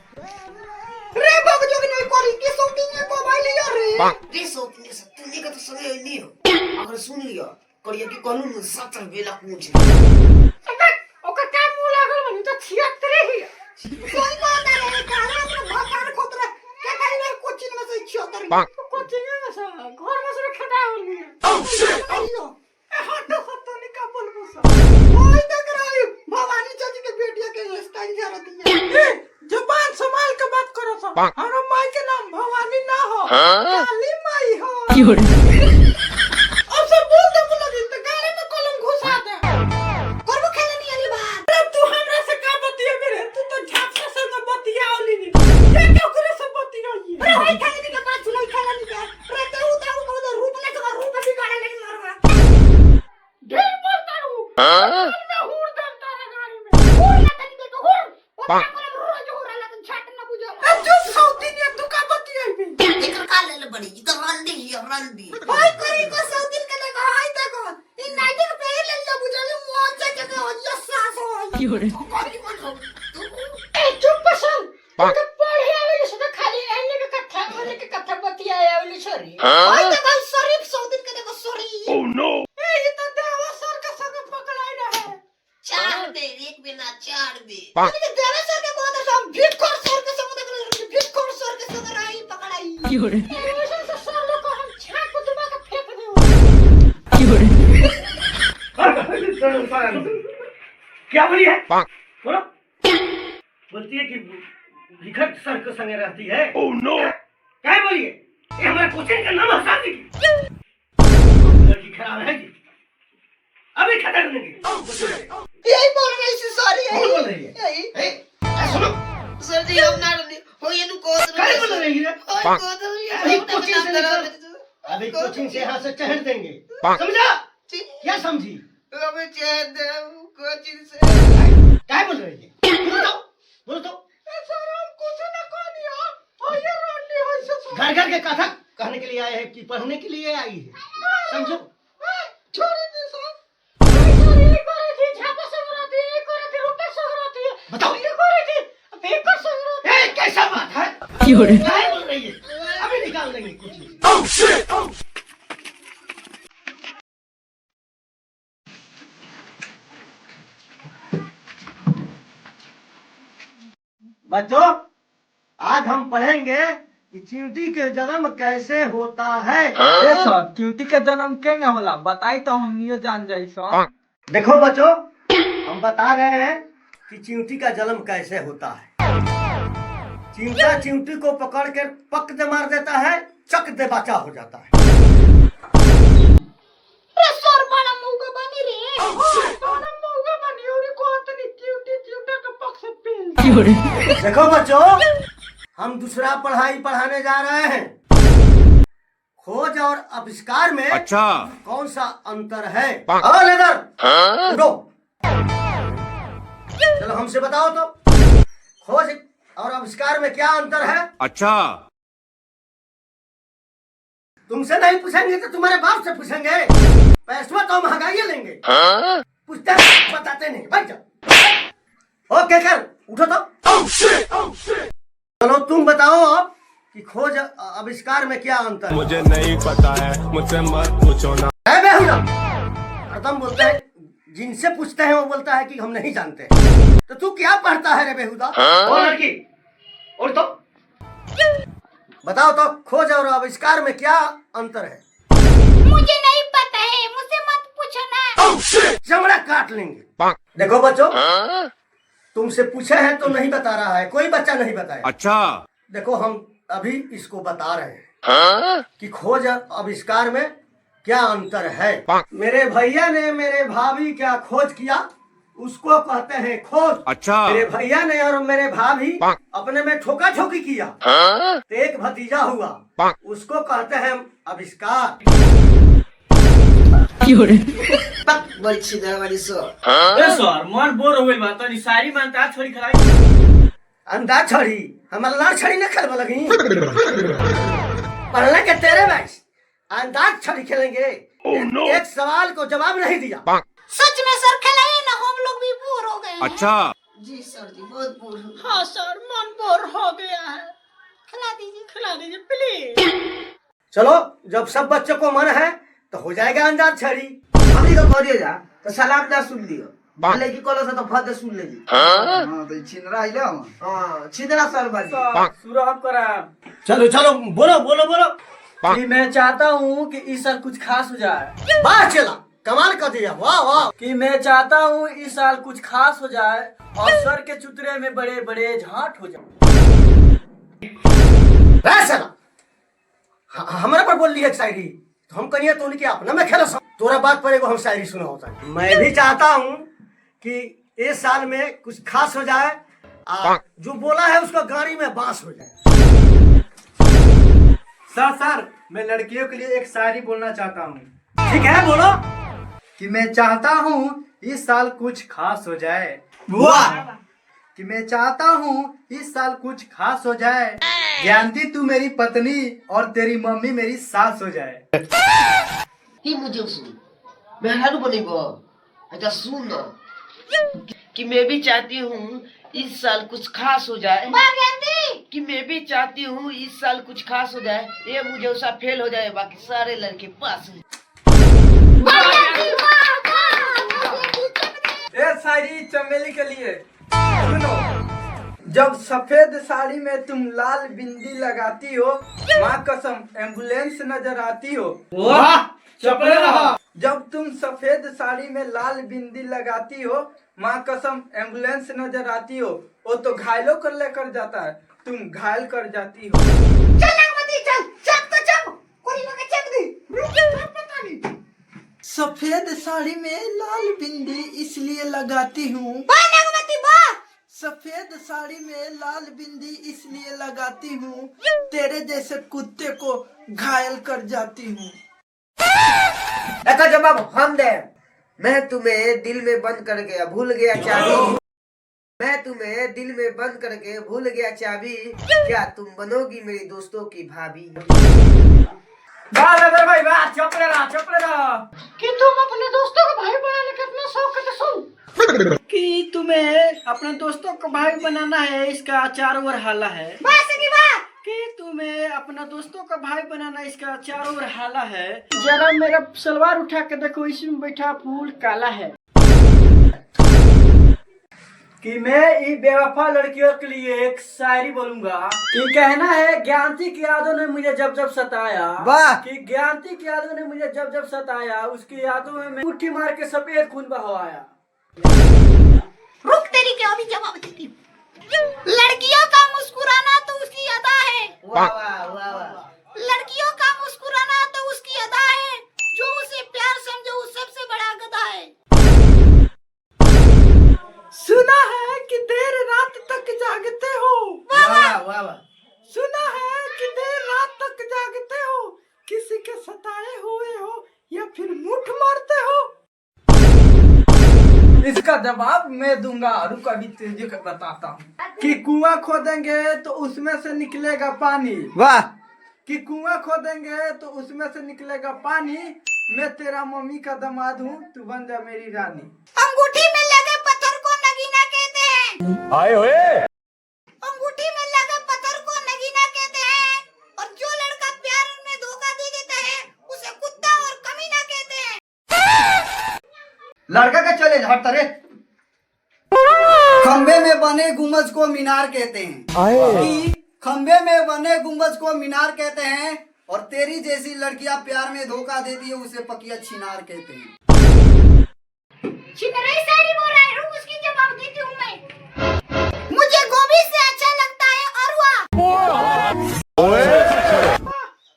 रे बाबू जो कि नहीं कोरी के शूटिंग में मोबाइल लिया रे रे शूटिंग से तू लेकर तो समय नहीं हो अगर सुन लिया करिया कि कानून 70 बेला पूछ ओका का मुंह लागल बनी तो 76 ही कोई बात रे काला अपना भगवान खोतरा के कहले कोचिंग में से 76 कोचिंग में से घर में से खड़ा हो गया अयो हटो हटो नहीं का बोलबो सा ओए देख रही भवानी चाची के बेटिया के स्टाइल जरा दिया जुबान संभाल के बात करो सा हमरा माई के नाम भवानी ना हो काली माई हो अब सब बोल दे लगी तो गाड़ी में कलम घुसा दे करबो खेले नहीं आली बात अरे तू हमरा से का बतिया मेरे तू तो झापसा से तो बतिया आली नहीं क्या क्या करे सब बतिया ये अरे भाई खेले के बात सुनाई खेला नहीं क्या रे ते उदा रूप ने तो रूप भी गाड़ी नहीं मारवा ढेर बोलता हूं मैं हुर दम तारा गाड़ी में हुर ना तनी तो हुर ओ रोज हुर ला तो छाट ना बुझो जो सौती ने तू का बतिया बे एकर का ले बड़ी ई तो रंडी भाई करी को सौती के देखो हाय देखो इ नाइट के पहले ले जा बुझो मोन से के हो ये सास हो Fiore. ए चुप बसन तो पढ़े आवे से तो खाली एने के कथा बतिया आवे छोरी भाई तो भाई शरीफ सौती के देखो सॉरी Oh no. ए ये तो देवा सर का संग पकड़ाई ना है चार बे एक बिना चार बे ये देवा सर के को तो सब भीट कर सर के संग देख भीट कर सर के संग रही पकड़ाई Fiore. ऐसे से सर लोग को हम छाप को दिमाग का फेंक दे Fiore. क्या बोली है बोलो बोलती है कि लिखत सर के संगे रहती है Oh no. क्या बोलिए ये हमारे कोचिंग का नाम हटा दी लड़की खराब है जी अभी खतर देंगे यही बोल रही थी सॉरी कौन बोल रही है यही सुनो सर जी हम ना हो ये नु को क्या बोल रही है अभी कोचिंग से निकल अभी कोचिंग से यहाँ से चढ़ देंगे समझा क्या समझी हमें चैन दे कोचिंग से क्या बोल रही है बोलो तो सर हम कुछ ना कहनी हो और ये रोटी हो से घर घर के कथा कहने के लिए आए हैं कि पढ़ने के लिए आई है समझो छोड़ दे सर सर ये करे थी झापा से रोती ये करे थी रुपए से रोती बताओ। ये करे थी पेपर से रोती ए कैसा बात है Fiore. क्या बोल रही है अभी निकाल देंगे कुछ बच्चों आज हम पढ़ेंगे कि चींटी के जन्म कैसे होता है ए सर क्यूटी के जन्म केंगे होला बताई तो हम नियो जान जाई सर देखो बच्चों हम बता रहे हैं कि चींटी का जन्म कैसे होता है चिंटा चिंटी को पकड़ के पक दे मार देता है चक दे बचा हो जाता है रे सर बड़ा मुंगा बनी रे बड़ा मुंगा बनी और को इतनी क्यूटी का पक्ष से पील Fiore. देखो बच्चों हम दूसरा पढ़ाई पढ़ाने जा रहे हैं खोज और आविष्कार में अच्छा कौन सा अंतर है लेदर उठो चलो हमसे बताओ तो खोज और आविष्कार में क्या अंतर है अच्छा तुमसे नहीं पूछेंगे तो तुम्हारे बाप से पूछेंगे पैसा तो महंगाई लेंगे पूछते हैं, बताते नहीं बैठ जाओ ओके कर उठो तो चलो तुम बताओ अब कि खोज आविष्कार में क्या अंतर है मुझे नहीं पता है मुझसे मत पूछो ना है बेहुदा खत्म बोलते हैं जिनसे पूछते हैं वो बोलता है कि हम नहीं जानते तो तू क्या पढ़ता है रे बेहुदा ओ लड़की और तो बताओ तो खोज और आविष्कार में क्या अंतर है मुझे नहीं पता है मुझसे मत पूछो ना चमड़ा काट लेंगे देखो बच्चों तुमसे पूछे हैं तो नहीं बता रहा है कोई बच्चा नहीं बताया अच्छा देखो हम अभी इसको बता रहे हैं कि खोज और आविष्कार में क्या अंतर है मेरे भैया ने मेरे भाभी क्या खोज किया उसको कहते हैं खोज अच्छा मेरे भैया ने और मेरे भाभी अपने में ठोका ठोकी किया तो एक भतीजा हुआ उसको कहते हैं आविष्कार Fiore. बड़ी सीधा वाली सो ए सर मन बोर हो गइल बा तनी सारी मानता छोड़ी खलाई अंदाज छड़ी हमारा लाड़ छड़ी न खेलवा लगी पढ़ने के तेरे बैच अंदाज छड़ी खेलेंगे एक सवाल को जवाब नहीं दिया सच में सर खिलाए ना हम लोग भी बोर हो गए अच्छा जी सर जी, बहुत बोर हूँ। हाँ सर, मन बोर हो गया है। खिला दीजिए प्लीज। चलो, जब सब बच्चों को मन है तो हो जाएगा अंताक्षरी। हमनी तो करिए जा तो सलाम ना सुन लियो, लेकिन कॉलो से तो फद सुन लेली। हाँ तो छिनरा आइले हम। हाँ छिदरा सर बाजी। शुरू हम करा। चलो चलो, बोलो बोलो बोलो। कि मैं चाहता हूँ कि इस साल कुछ खास हो जाए। वाह चला, कमाल कर दिया, वाह वाह। कि मैं चाहता हूँ इस साल कुछ खास हो जाए और सर के चुतरे में बड़े बड़े झाट हो जाए। चला, हमारा पर बोल लिया एक शायरी, तो हम कहिए तो उनके अपना में खेल तोरा बात पर एगो हम शायरी सुना होता है। मैं भी चाहता हूँ कि इस साल में कुछ खास हो जाए, जो बोला है उसको गाड़ी में बांस हो जाए। सर मैं लड़कियों के लिए एक शायरी बोलना चाहता हूँ। ठीक है, बोलो। कि मैं चाहता हूँ इस साल कुछ खास हो जाए। वाह। कि मैं चाहता हूँ इस साल कुछ खास हो जाए, ज्ञानती तू मेरी पत्नी और तेरी मम्मी मेरी सास हो जाए। ही मुझे सुन, मैं हारू बनेगो। अच्छा सुन ना, कि मैं भी चाहती हूँ इस साल कुछ खास हो जाए। कि मैं भी चाहती हूँ इस साल कुछ खास हो जाए, ये मुझे उसा फेल हो जाए, बाकी सारे लड़के पास हो। ये शायरी चमेली के लिए सुनो। जब सफेद साड़ी में तुम लाल बिंदी लगाती हो, माँ कसम एम्बुलेंस नजर आती हो। वाह, चपले रहा। जब तुम सफेद साड़ी में लाल बिंदी लगाती हो, माँ कसम एम्बुलेंस नजर आती हो। वो तो घायलों को लेकर जाता है, तुम घायल कर जाती हो। सफेद साड़ी में लाल बिंदी इसलिए लगाती हूँ। सफेद साड़ी में लाल बिंदी इसलिए लगाती हूँ, तेरे जैसे कुत्ते को घायल कर जाती हूँ। ऐसा जवाब हम दे। मैं तुम्हें दिल में बंद कर गया, भूल गया चाबी। मैं तुम्हें दिल में बंद करके भूल गया चाबी, क्या तुम बनोगी मेरी दोस्तों की भाभी? भाई वाह, चपले रहा। कि तुम अपने दोस्तों को भाई बनाने का इतना शौक करते सुन। कि तुम्हें अपने दोस्तों को भाई बनाना है, इसका चारों ओर हाला है। कि तुम्हें अपना दोस्तों का भाई बनाना, इसका चारों ओर हाला है। जरा मेरा सलवार उठा के देखो, इसमें बैठा फूल काला है। कि मैं इन बेवफा लड़कियों के लिए एक शायरी बोलूंगा। कि कहना है ज्ञानती की यादों ने मुझे जब जब सताया। वाह। कि ज्ञानती की यादों ने मुझे जब जब सताया, उसकी यादों में मैं मुट्ठी मार के सफेद खून बहाया। रुक तेरी क्या, अभी जवाब देती हूँ। लड़कियों का मुस्कुराना तो उसकी अदा है। वाह वाह वाह वाह। लड़कियों का मुस्कुराना तो उसकी अदा है, जो उसे प्यार समझो उस सबसे बड़ा गधा है। सुना है कि देर रात तक जागते हो। वाह वाह वाह। सुना है कि देर रात तक जागते हो, किसी के सताए हुए हो या फिर मुठ मारते हो। इसका जवाब मैं दूंगा, रुक अभी तेजी से बताता हूँ। कि कुआं खोदेंगे तो उसमें से निकलेगा पानी। वाह। कि कुआं खोदेंगे तो उसमें से निकलेगा पानी, मैं तेरा मम्मी का दामाद हूँ, तू बन जा मेरी रानी। अंगूठी में लगे पत्थर को नगीना कहते हैं। आए हुए अंगूठी में लगे पत्थर को नगीना कहते हैं, और जो लड़का प्यार में धोखा दे देता है उसे कुत्ता और कमीना कहते हैं। लड़का का चले हट रे। खंबे में बने गुंबज को मीनार कहते हैं। खंबे में बने गुंबज को मीनार कहते हैं, और तेरी जैसी लड़कियां प्यार में धोखा देती है, उसे पकिया छिनार कहते हैं। छिनराई शायरी बोल रहा है, रुक उसकी जवाब देती हूँ मैं। मुझे गोभी से अच्छा लगता है अरवा।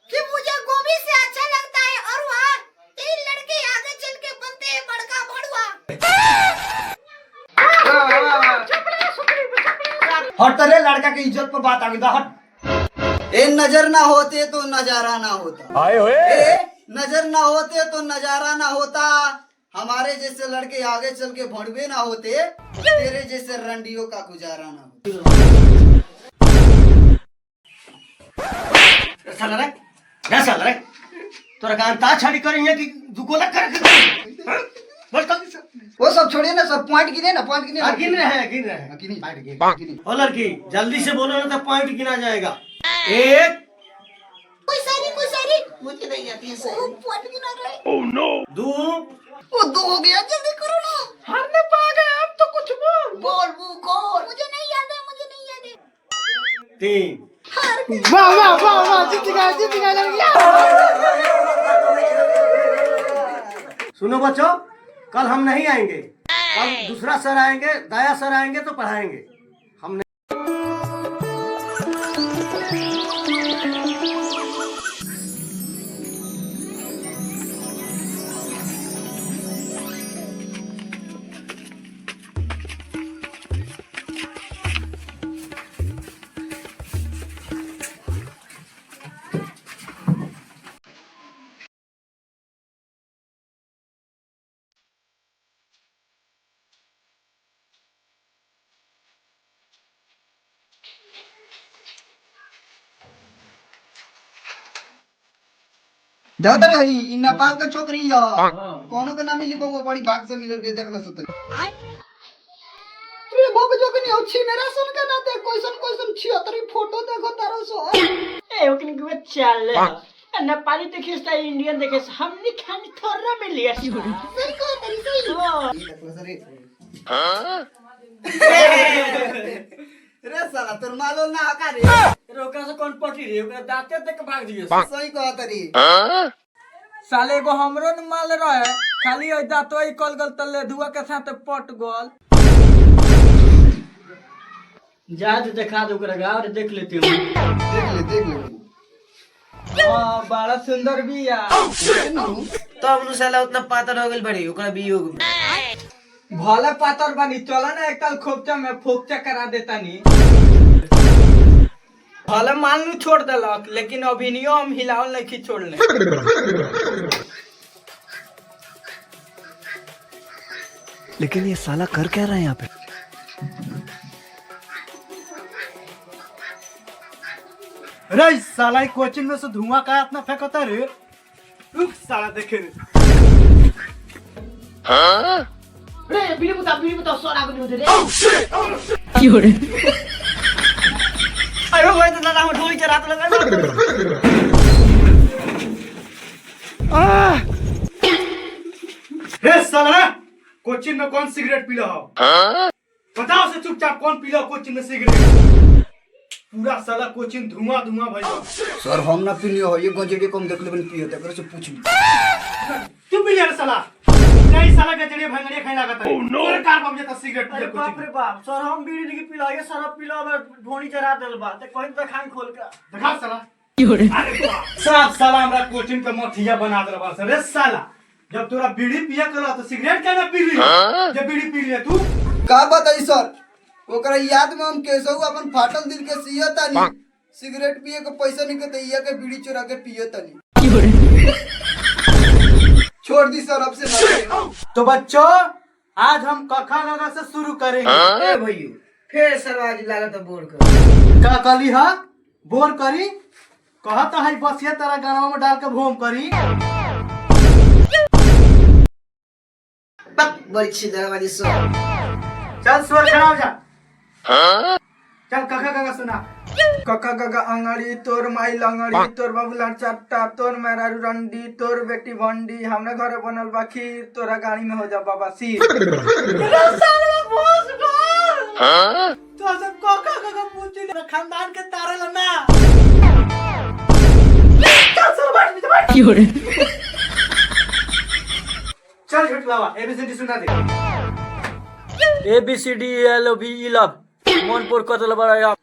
कि मुझे गोभी से अच्छा लगता है अरवा, 3 लड़के आगे चल के बनते हैं बड़का भड़वा। हट रे, लड़का की इज्जत पर बात आ गई। हट। ए नजर ना होते तो नजारा ना होता। आए हुए ए नजर ना होते तो नजारा ना होता, हमारे जैसे लड़के आगे चल के भड़वे ना होते, तेरे जैसे रंडियों का गुजारा ना होता। चल रे, तोरा का अंताक्षरी करी है कि दुगोला कर। बस जल्दी से। वो सब छोड़िए ना, सब पॉइंट गिने ना, पॉइंट गिने ना। गिन रहे हैं, गिन रहे हैं। गिनी। ओ लड़की जल्दी से बोलो ना तो पॉइंट गिना जाएगा। 1 मुझे नहीं आती है सर। 2 वो 2 हो गया, जल्दी करो ना। हारने पा गए अब तो कुछ बोल। बोल वो कौन? मुझे नहीं याद है। 3 वाह वाह वाह वाह, जीत गया लड़कियां। सुनो बच्चों, कल हम नहीं आएंगे, कल दूसरा सर आएंगे, दया सर आएंगे तो पढ़ाएंगे। हम नहीं। दादा भाई इ नेपाल का छोकरी है, कोनो के नाम लिखो, वो बड़ी भाग से मिल के देखला सत। तू भोग जो के नहीं अच्छी मेरा सुन के ना दे, कोइसन छियतरी फोटो देखो तारो सो। ए ओकनी के चल नेपाली देखिस त इंडियन देखिस, हमनी खानी थोड़ा में लिया। सही को तरी सही। देखला सरे। रे साला तोर मालो ना हका रे। रोका से कौन पटी रे, ओकरा दांते तक भाग दियो। सही को तरी। साले को हमरो न माल रहे, खाली ओइ दांतोई कल गल तले धुआ के साथ पट गल। जा दे दिखा दे ओकरा गाँव रे, देख लेती हूँ। देख ले। हां बड़ा सुंदर बिया। तब नु साला उतना पातर हो गेल बड़ी, ओकरा वियोग में। भले पातर बनी, चला ना एक ताल खोपचा में फोकचा करा देतानी। भले मान लू छोड़ देलक, लेकिन अभिनियो हम हिलावल नहीं छोड़ने। लेकिन ये साला कर क्या रहा है यहाँ पे? अरे साला कोचिंग में से धुआं का इतना फेंकता रे। रुक साला देखे रे। रे बीड़ी बुता सर आगो नहीं होते रे। अरे भाई तो दादा हम ढोल के रात लगा। हे साला कोचिंग में कौन सिगरेट पी रहा हो? बताओ से चुपचाप कौन पी रहा कोचिंग में सिगरेट? पूरा साला कोचिंग धुआं भइल। सर हम ना पीनी हो, ये गंजेड़ी कम देख लेबन पियो त करे से पूछ ली। तू पी ले साला। नहीं साला गजड़े भंगड़े खाई लागत है। तोरे कार बाप जता सिगरेट पी बाप कोचिंग। रे बाप, सर हम बीड़ी नहीं पिला, ये सारा पिला में ढोनी जरा देल बा, ते कहीं तो खान खोल के दिखा साला। अरे साफ साला हमरा कोचिंग पे मथिया बना दे रहा रे साला। जब तोरा बीड़ी पिया कला तो सिगरेट क्या ना पी ली? जब बीड़ी पी ले तू का बताई सर, ओकरा याद में हम कैसे अपन फाटल दिल के सिया तानी, सिगरेट पिए के पैसा नहीं के दैया के बीड़ी चुरा के पिए तानी। छोड़ दी सर, अब से ना। तो बच्चों आज हम कखा लगा से शुरू करेंगे। ए भैया फिर सरवाजी लागत बोर कर। का कली हा बोर करी कहता है बस ये तरह गाँव में डाल के भूम करी। पक बड़ी छिदरा वाली सर। चल स्वर खड़ा हो जा। चल कखा कखा सुना। कका कका अंगड़ी, तोर माई लंगड़ी, तोर बाबूला चट्टा, तोर मेहरारू रंडी, तोर बेटी भंडी, हमरे घरे बनल बा खीर, तोरा गाड़ी में हो जा बाबा सीर। तो सब कोका कोका पूछी ले खानदान के तारे लना। चल झुटलावा एबीसीडी सुना दे। ABCDELOVE मोनपुर कतल बड़ा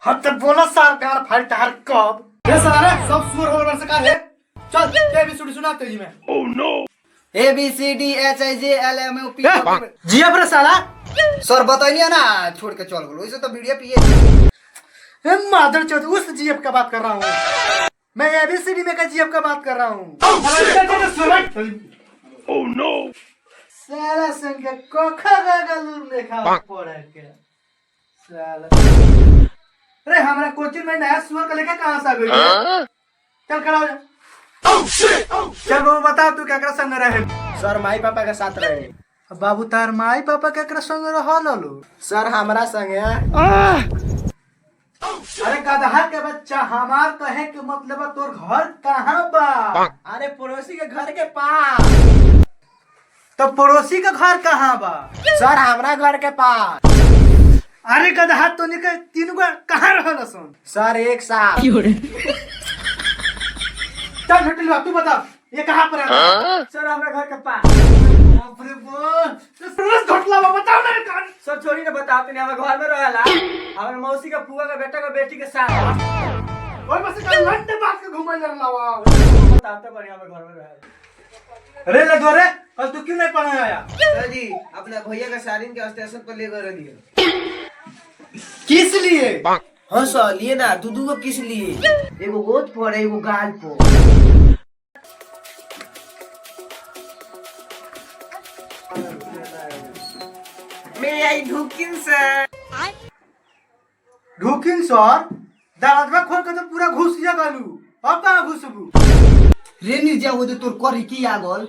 हट बोला सरकार फलटार कब रे साला रे सब सुअर हो बन सका है। चल एबीसीडी सुना तेजी में। Oh no ABCDHIJLMNOP। जिया रे साला। सर बताइए ना, छोड़ के चल गलो, इसे तो वीडियो पिए। ए मादर चौथ उस जीएफ का बात कर रहा हूँ मैं, एबीसीडी में का जीएफ का बात कर रहा हूँ। ओह नो साला संग कोखा गलूर देखा पड़ा के साला। अरे हमारा कोचिंग में नया सुअर का लेकर कहां से आ गई? चल खड़ा हो जा। चल वो बता तू क्या संग रहे? सर माई पापा के साथ रहे। बाबू तार माई पापा केकरा संग रहल लो? सर हमरा संगे। अरे गधा के बच्चा, हमार कहे के मतलब तोर घर कहाँ बा? अरे पड़ोसी के घर के पास। तो पड़ोसी का घर कहाँ बा? सर हमरा घर के पास। अरे गधा तो निकल तीनों का कहाँ रहल सुन? सर एक साथ। चल हटल, तू बता ये कहाँ पर है? सर हमरा घर के पास। बाप रे बाप, घटला बा, बताओ ना कौन? सर छोड़ी ना बताते नहीं, हमारे घर में रहेला हमारे मौसी का फुआ का बेटा का बेटी के साथ। ओए बस कल लंडे बात के घुमल लावा। बताते बड़ी हमारे घर में रहेला। अरे लगो रे, कल तू क्यों नहीं पढ़ने आया? सर जी अपना भैया का सारिन के स्टेशन पर ले गए दिए। किस लिए? हाँ सर लिए ना, दूधू को किस लिए? एगो गोद पर एगो गाल पर। मैं आई ढुकिन सर। ढुकिन सर, दरवाजा खोल के तो पूरा घुस जा गलू। अब कहाँ घुसबू? रे निर्जा हो दे तोर करी की आ गल।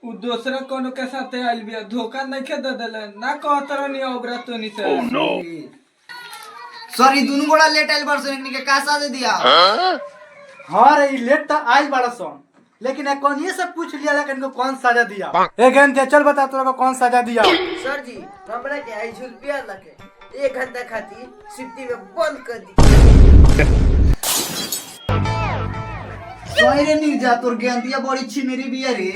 उ दूसरा कोनो के साथ आइल बिया, धोखा नहीं के दे देले ना, कहत रहनी ओबरा तो नहीं से। सर ई दोनों बड़ा लेट आइल बरसन के का साथ दिया। हाँ रे, लेट तो आज बड़ा सोन, लेकिन कौन ये सब पूछ लिया लेकिन इनको कौन सजा दिया? एक घंटे चल बता तोरा को कौन सजा दिया? सर जी हमरा के आई झुलपिया लगे 1 घंटा खाती सिफ्टी में बंद कर दी। सोई रे निर्जा तोर गेंदिया बड़ी छी मेरी बिया रे।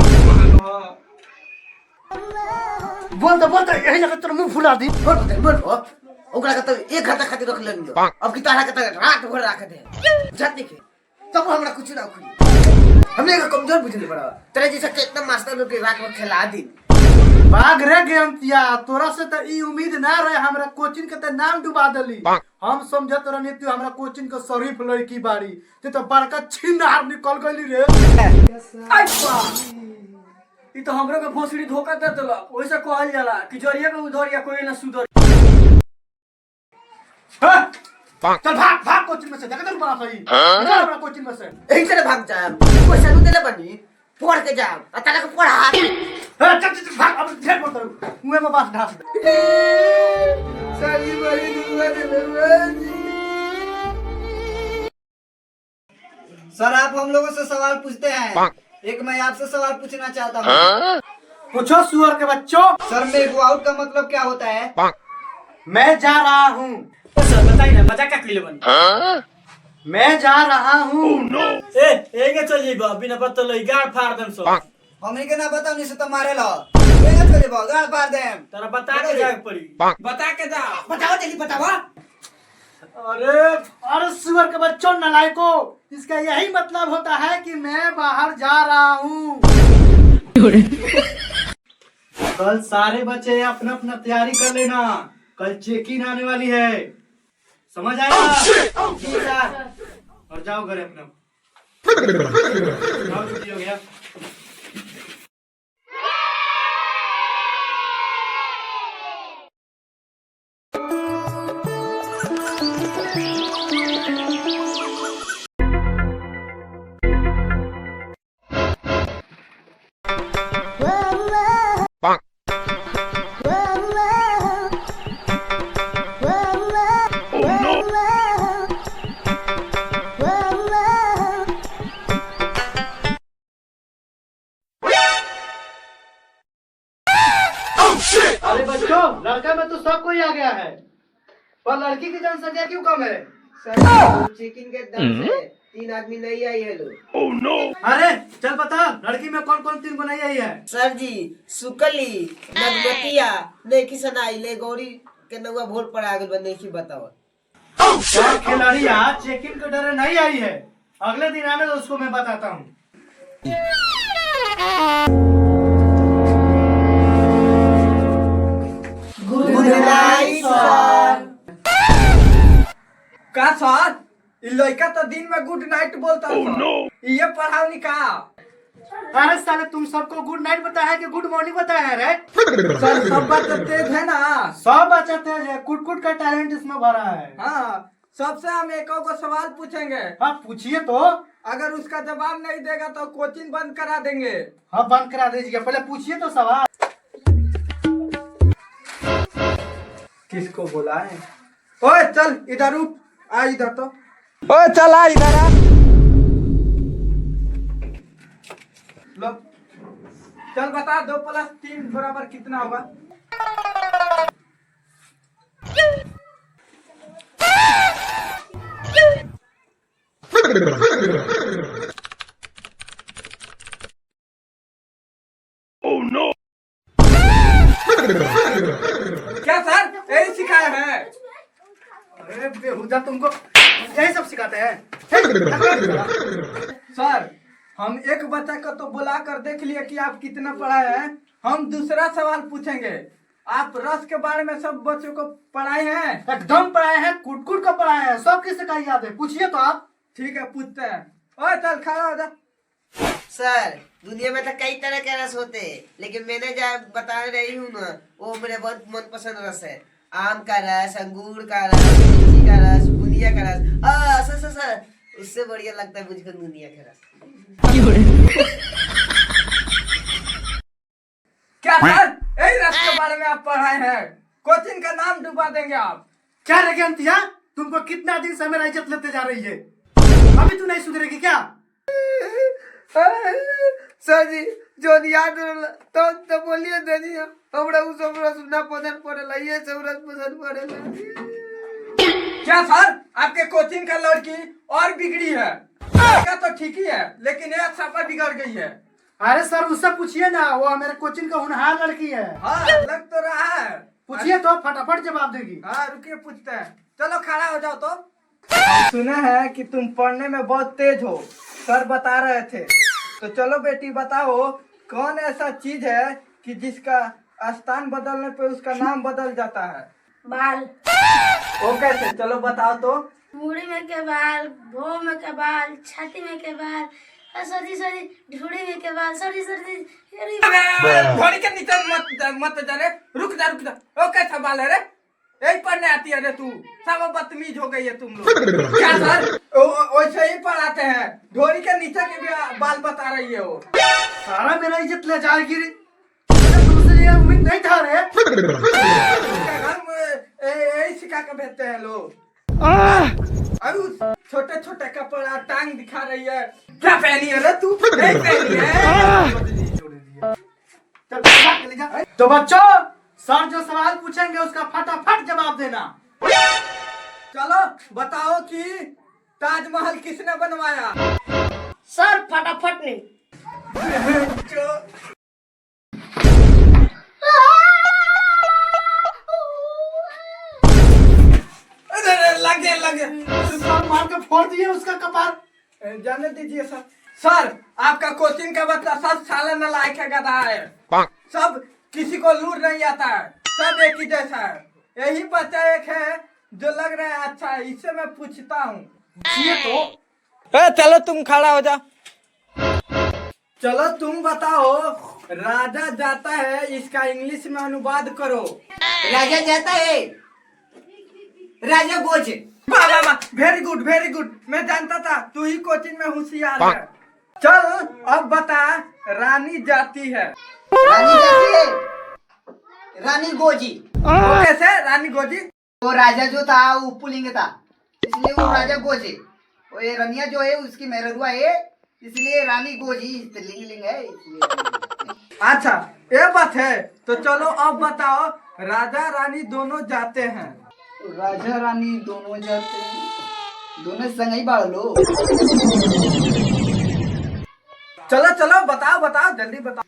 बोल तो यही लगा तेरा मुंह फुला दी। बोल ओकरा के तो 1 घंटा खातिर रख लेनी अब की तारा के तो रात भर रख दे जात देखे तब हमरा कुछ ना खुली। हमने का कमजोर बुझले पड़ा तेरे जैसा कितना मास्टर लोग के रात में खिला दी। भाग रे गेंतिया, तोरा से तो ई उम्मीद ना रहे। हमरा कोचिंग के तो नाम डुबा देली। हम समझत रहनी तू हमरा कोचिंग के शरीफ लड़की बाड़ी, ते तो बड़का छिनार निकल गइली रे। ई तो हमरो के भोसड़ी धोखा दे देला। ओइसे कहल जाला कि जरिया के उधर या कोई ना सुधर। चल भाग भाग कोचिंग में से, देखा तू बड़ा सही। निकल हमरा कोचिंग में से। एही तरह भाग जा पैसा नु देले बनी पढ़ के जा आ तारा के पढ़ा। चल चल चल भाग, अब ढेर बोल करू मुंह में बस ढास दे। साली बड़ी दुआ दे बनी। सर आप हम लोगों से सवाल पूछते हैं। एक मैं आपसे सवाल पूछना चाहता हूँ। पूछो सुअर के बच्चों। सर में गो आउट का मतलब क्या होता है? मैं जा रहा हूँ। सर बताई ना मजाक का किले बनी। मैं जा रहा हूँ। ए एगे चल जेबा बिना पत्ता लई गाड़ फाड़ देम सो। हमनी के ना बताओ नहीं से तो मारे लो। केगा चले बा गाड़ पार देम। तेरा बता के जाए पड़ी। बता के जा। बताओ जल्दी बताओ। अरे सुअर के बच्चों नालायको, इसका यही मतलब होता है कि मैं बाहर जा रहा हूँ। कल सारे बच्चे अपना अपना तैयारी कर लेना, कल चेकिंग आने वाली है, समझ आया? जी सर। और जाओ घरे अपना। जाओ, छुट्टी हो गया। अरे बच्चों, लड़का में तो सब कोई आ गया है, पर लड़की की जनसंख्या क्यों कम है? सर चेकिंग के दम से 3 आदमी नहीं आई है लोग। अरे चल बता, लड़की में कौन कौन 3 बनाई आई है? सर जी सुकली नगमतिया नेकी सनाई ले गौरी के नौवा भोर पर आ गइल बा नेकी बताओ। और खिलाड़ियाँ चेकिंग के डरे नहीं आई है, अगले दिन आने तो उसको मैं बताता हूँ। Good night sir. का सर ई लड़का तो दिन में गुड नाइट बोलता है। ये पढ़ावनी का? अरे साले तुम सबको गुड नाइट बताया है कि गुड मॉर्निंग बताया है रे? सर सब बात तो तेज है ना। सब बच्चा तेज है, कुट कुट का टैलेंट इसमें भरा है। हाँ सबसे हम एक को सवाल पूछेंगे। हाँ पूछिए तो। अगर उसका जवाब नहीं देगा तो कोचिंग बंद करा देंगे। हाँ बंद करा दीजिए, पहले पूछिए तो सवाल। किसको बोला है? ओए चल इधर उठ, आ इधर तो। ओए चल आ इधर आ। लो चल बता, 2 + 3 बराबर कितना होगा? क्या सर यही सिखाया है? अरे बेहुदा, तुमको यही सब सिखाते हैं? सर हम एक बच्चा को तो बुला कर देख लिए कि आप कितना पढ़ाए हैं। हम दूसरा सवाल पूछेंगे। आप रस के बारे में सब बच्चों को पढ़ाए हैं? एकदम पढ़ाए हैं, कूट कूट का पढ़ाए हैं, सब किससे का याद है, पूछिए तो आप। ठीक है पूछते हैं। ओए चल खड़ा हो जा। सर दुनिया में तो कई तरह के रस होते हैं, लेकिन मैंने जो बता रही हूँ ना, वो मेरे बहुत मनपसंद रस है। आम का रस, अंगूर का रस, लीची का रस, बुनिया का रस। सर सर सर, उससे बढ़िया लगता है मुझको दुनिया का रस। क्या सर यही रस के बारे में आप पढ़ाए हैं? कोचिंग का नाम डुबा देंगे आप। क्या रे ज्ञानतिया, तुमको कितना दिन से मेरा इज्जत लेते जा रही है, अभी तू नहीं सुधरेगी क्या? सर जी जो याद तो बोलिए दे जी, हमरा उ सब रस ना पसंद पड़ेला, ये सब रस पसंद पड़ेला। क्या सर आपके कोचिंग का लड़की और बिगड़ी है? लड़का तो ठीक ही है, लेकिन ये सफा बिगड़ गई है। अरे सर उससे पूछिए ना, वो मेरे कोचिंग का होनहार लड़की है। हाँ लग तो रहा है। पूछिए तो फटाफट जवाब देगी। हाँ रुकिए पूछते हैं। चलो खड़ा हो जाओ तो। सुना है कि तुम पढ़ने में बहुत तेज हो, सर बता रहे थे। तो चलो बेटी बताओ, कौन ऐसा चीज है कि जिसका स्थान बदलने पे उसका नाम बदल जाता है? बाल। वो कैसे? चलो बताओ तो। मुड़ी में के बाल, भों में के बाल, छाती में के बाल, सॉरी ढूंढी में के बाल, सॉरी घोड़ी के नीचे मत जा रे, रुक जा। वो कैसा बाल है रे? यही पढ़ने आती है रे तू? सब बदतमीज हो गई है तुम लोग। क्या सर वैसे ही पढ़ाते हैं? घोड़ी के नीचे के भी बाल बता रही है वो। सारा मेरा इज्जत ले जाएगी, तुमसे ये उम्मीद नहीं था रे। घर में यही सिखा के भेजते हैं लोग। अरे छोटे छोटे कपड़ा टांग दिखा रही है। क्या पहनी है रे तू? नहीं पहनी है। तो बच्चों, सर जो सवाल पूछेंगे उसका फटाफट जवाब देना। चलो बताओ कि ताजमहल किसने बनवाया? सर फटाफट नहीं। लगे मार के फोड़ दिए उसका कपार। जाने दीजिए सर। सर आपका कोचिंग का बच्चा सब साला नालायक है, गधा है। सब किसी को लूर नहीं आता है, सब एक ही जैसा है। यही बच्चा एक है जो लग रहा है अच्छा है, इससे मैं पूछता हूँ। तो चलो तुम खड़ा हो जा। चलो तुम बताओ, राजा जाता है इसका इंग्लिश में अनुवाद करो। राजा जाता है, राजा गोज। वाह वेरी गुड, मैं जानता था तू ही कोचिंग में होशियार है। चल अब बता, रानी जाती है। रानी जाती है, रानी गोजी। वो कैसे रानी गोजी? वो राजा जो था वो पुलिंग था, इसलिए वो राजा गोजे। वो ये रनिया जो है उसकी मेहरुआ है, इसलिए रानी गोजी लिंग है इसलिए। अच्छा ये बात है। तो चलो अब बताओ, राजा रानी दोनों जाते हैं। राजा रानी दोनों जाते हैं, दोनों संग ही बाढ़ लो। चलो बताओ जल्दी बताओ।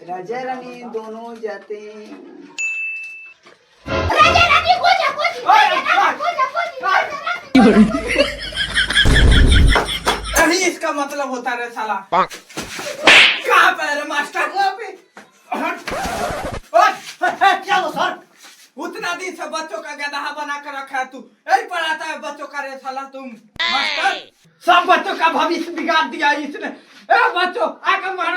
राजा रानी दोनों जाते हैं। यही इसका मतलब होता है साला। कहाँ पे है रे मास्टर? क्या हो सर? उतना दिन से बच्चों का गधा बना कर रखा है तू, यही पढ़ाता है बच्चों का रे साला तुम मास्टर। सब बच्चों का भविष्य बिगाड़ दिया इसने। ए बच्चों आकर मारो।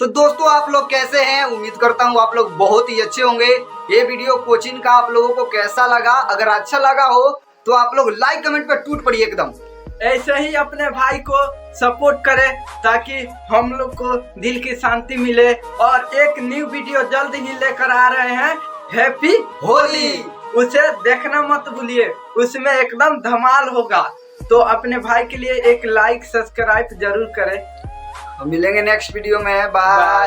तो दोस्तों आप लोग कैसे हैं? उम्मीद करता हूँ आप लोग बहुत ही अच्छे होंगे। ये वीडियो कोचिंग का आप लोगों को कैसा लगा? अगर अच्छा लगा हो तो आप लोग लाइक कमेंट पे टूट पड़िए एकदम। ऐसे ही अपने भाई को सपोर्ट करें ताकि हम लोग को दिल की शांति मिले। और एक न्यू वीडियो जल्द ही लेकर आ रहे हैं, हैप्पी होली। उसे देखना मत भूलिए, उसमें एकदम धमाल होगा। तो अपने भाई के लिए एक लाइक सब्सक्राइब जरूर करें। हम मिलेंगे नेक्स्ट वीडियो में। बाय।